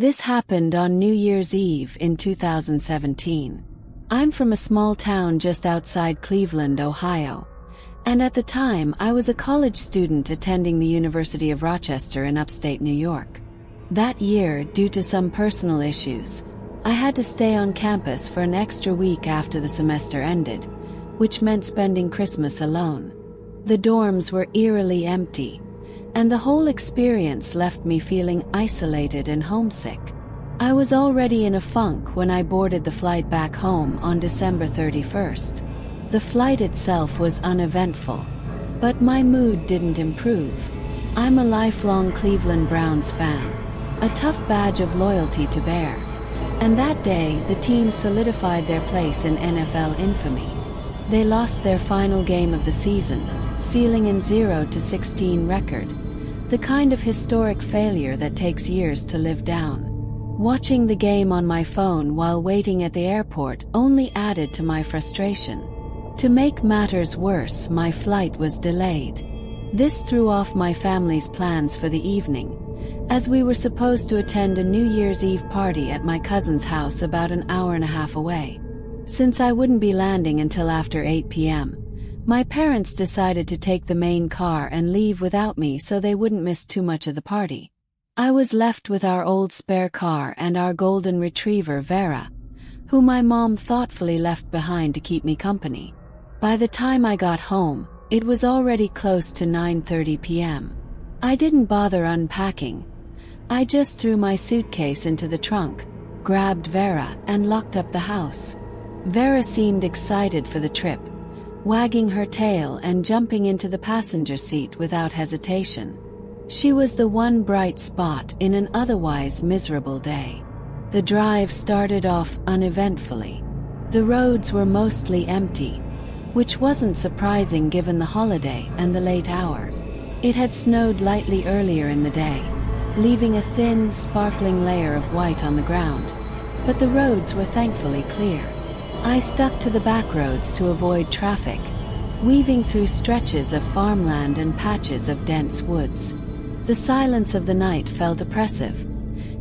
This happened on New Year's Eve in 2017. I'm from a small town just outside Cleveland, Ohio, and at the time I was a college student attending the University of Rochester in upstate New York. That year, due to some personal issues, I had to stay on campus for an extra week after the semester ended, which meant spending Christmas alone. The dorms were eerily empty, and the whole experience left me feeling isolated and homesick. I was already in a funk when I boarded the flight back home on December 31st. The flight itself was uneventful, but my mood didn't improve. I'm a lifelong Cleveland Browns fan, a tough badge of loyalty to bear, and that day the team solidified their place in NFL infamy. They lost their final game of the season, sealing an 0-16 record, the kind of historic failure that takes years to live down. Watching the game on my phone while waiting at the airport only added to my frustration. To make matters worse, my flight was delayed. This threw off my family's plans for the evening, as we were supposed to attend a New Year's Eve party at my cousin's house about an hour and a half away. Since I wouldn't be landing until after 8 p.m., my parents decided to take the main car and leave without me so they wouldn't miss too much of the party. I was left with our old spare car and our golden retriever Vera, who my mom thoughtfully left behind to keep me company. By the time I got home, it was already close to 9:30 p.m. I didn't bother unpacking. I just threw my suitcase into the trunk, grabbed Vera, and locked up the house. Vera seemed excited for the trip, wagging her tail and jumping into the passenger seat without hesitation. She was the one bright spot in an otherwise miserable day. The drive started off uneventfully. The roads were mostly empty, which wasn't surprising given the holiday and the late hour. It had snowed lightly earlier in the day, leaving a thin, sparkling layer of white on the ground, but the roads were thankfully clear. I stuck to the back roads to avoid traffic, weaving through stretches of farmland and patches of dense woods. The silence of the night felt oppressive.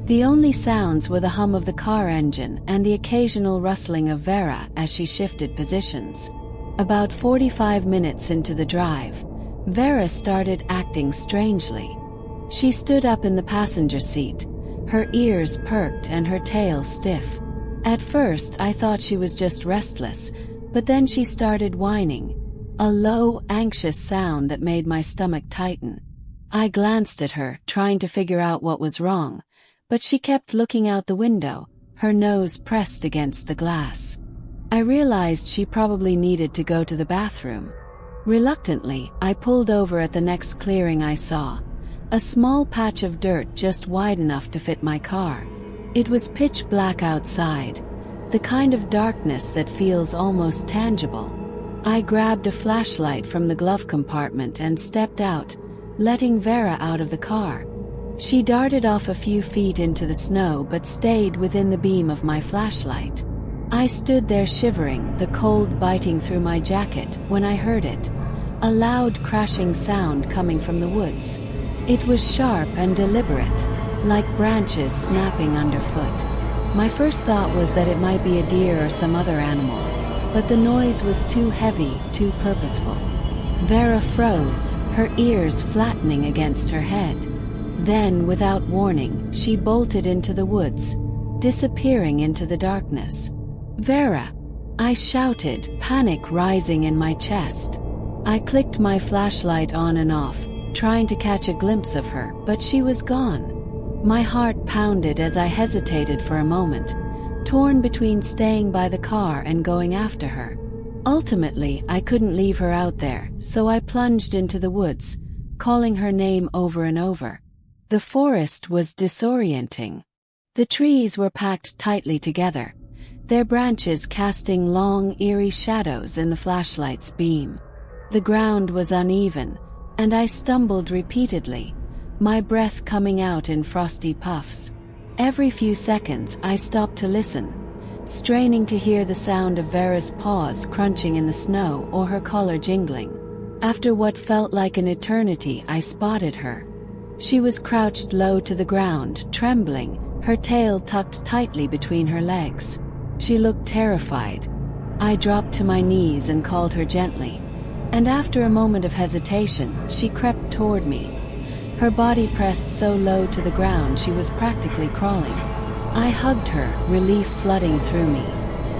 The only sounds were the hum of the car engine and the occasional rustling of Vera as she shifted positions. About 45 minutes into the drive, Vera started acting strangely. She stood up in the passenger seat, her ears perked and her tail stiff. At first I thought she was just restless, but then she started whining, a low, anxious sound that made my stomach tighten. I glanced at her, trying to figure out what was wrong, but she kept looking out the window, her nose pressed against the glass. I realized she probably needed to go to the bathroom. Reluctantly, I pulled over at the next clearing I saw, a small patch of dirt just wide enough to fit my car. It was pitch black outside, the kind of darkness that feels almost tangible. I grabbed a flashlight from the glove compartment and stepped out, letting Vera out of the car. She darted off a few feet into the snow but stayed within the beam of my flashlight. I stood there shivering, the cold biting through my jacket, when I heard it, a loud crashing sound coming from the woods. It was sharp and deliberate, like branches snapping underfoot. My first thought was that it might be a deer or some other animal, but the noise was too heavy, too purposeful. Vera froze, her ears flattening against her head. Then, without warning, she bolted into the woods, disappearing into the darkness. "Vera!" I shouted, panic rising in my chest. I clicked my flashlight on and off, trying to catch a glimpse of her, but she was gone. My heart pounded as I hesitated for a moment, torn between staying by the car and going after her. Ultimately, I couldn't leave her out there, so I plunged into the woods, calling her name over and over. The forest was disorienting. The trees were packed tightly together, their branches casting long, eerie shadows in the flashlight's beam. The ground was uneven, and I stumbled repeatedly, my breath coming out in frosty puffs. Every few seconds I stopped to listen, straining to hear the sound of Vera's paws crunching in the snow or her collar jingling. After what felt like an eternity, I spotted her. She was crouched low to the ground, trembling, her tail tucked tightly between her legs. She looked terrified. I dropped to my knees and called her gently, and after a moment of hesitation, she crept toward me. Her body pressed so low to the ground she was practically crawling. I hugged her, relief flooding through me.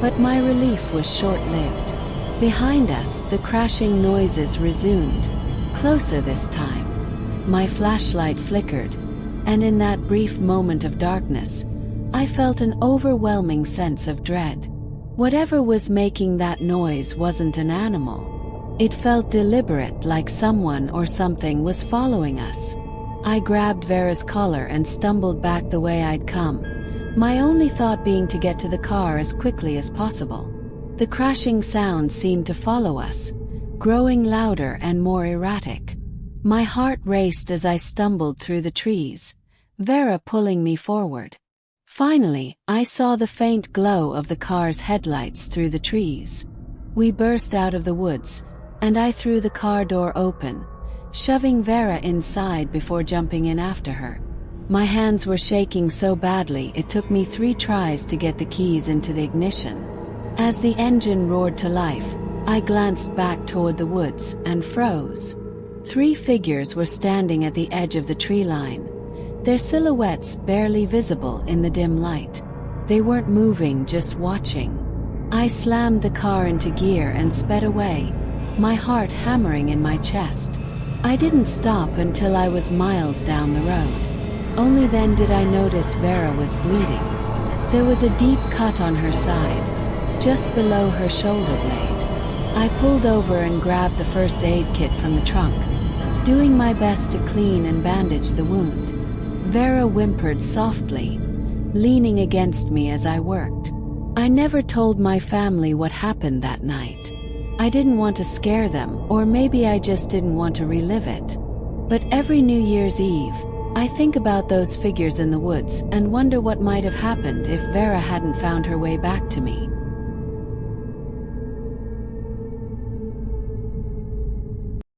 But my relief was short-lived. Behind us, the crashing noises resumed, closer this time. My flashlight flickered, and in that brief moment of darkness, I felt an overwhelming sense of dread. Whatever was making that noise wasn't an animal. It felt deliberate, like someone or something was following us. I grabbed Vera's collar and stumbled back the way I'd come, my only thought being to get to the car as quickly as possible. The crashing sound seemed to follow us, growing louder and more erratic. My heart raced as I stumbled through the trees, Vera pulling me forward. Finally, I saw the faint glow of the car's headlights through the trees. We burst out of the woods, and I threw the car door open, shoving Vera inside before jumping in after her. My hands were shaking so badly it took me 3 tries to get the keys into the ignition. As the engine roared to life, I glanced back toward the woods and froze. 3 figures were standing at the edge of the tree line, their silhouettes barely visible in the dim light. They weren't moving, just watching. I slammed the car into gear and sped away, my heart hammering in my chest. I didn't stop until I was miles down the road. Only then did I notice Vera was bleeding. There was a deep cut on her side, just below her shoulder blade. I pulled over and grabbed the first aid kit from the trunk, doing my best to clean and bandage the wound. Vera whimpered softly, leaning against me as I worked. I never told my family what happened that night. I didn't want to scare them, or maybe I just didn't want to relive it. But every New Year's Eve, I think about those figures in the woods and wonder what might have happened if Vera hadn't found her way back to me.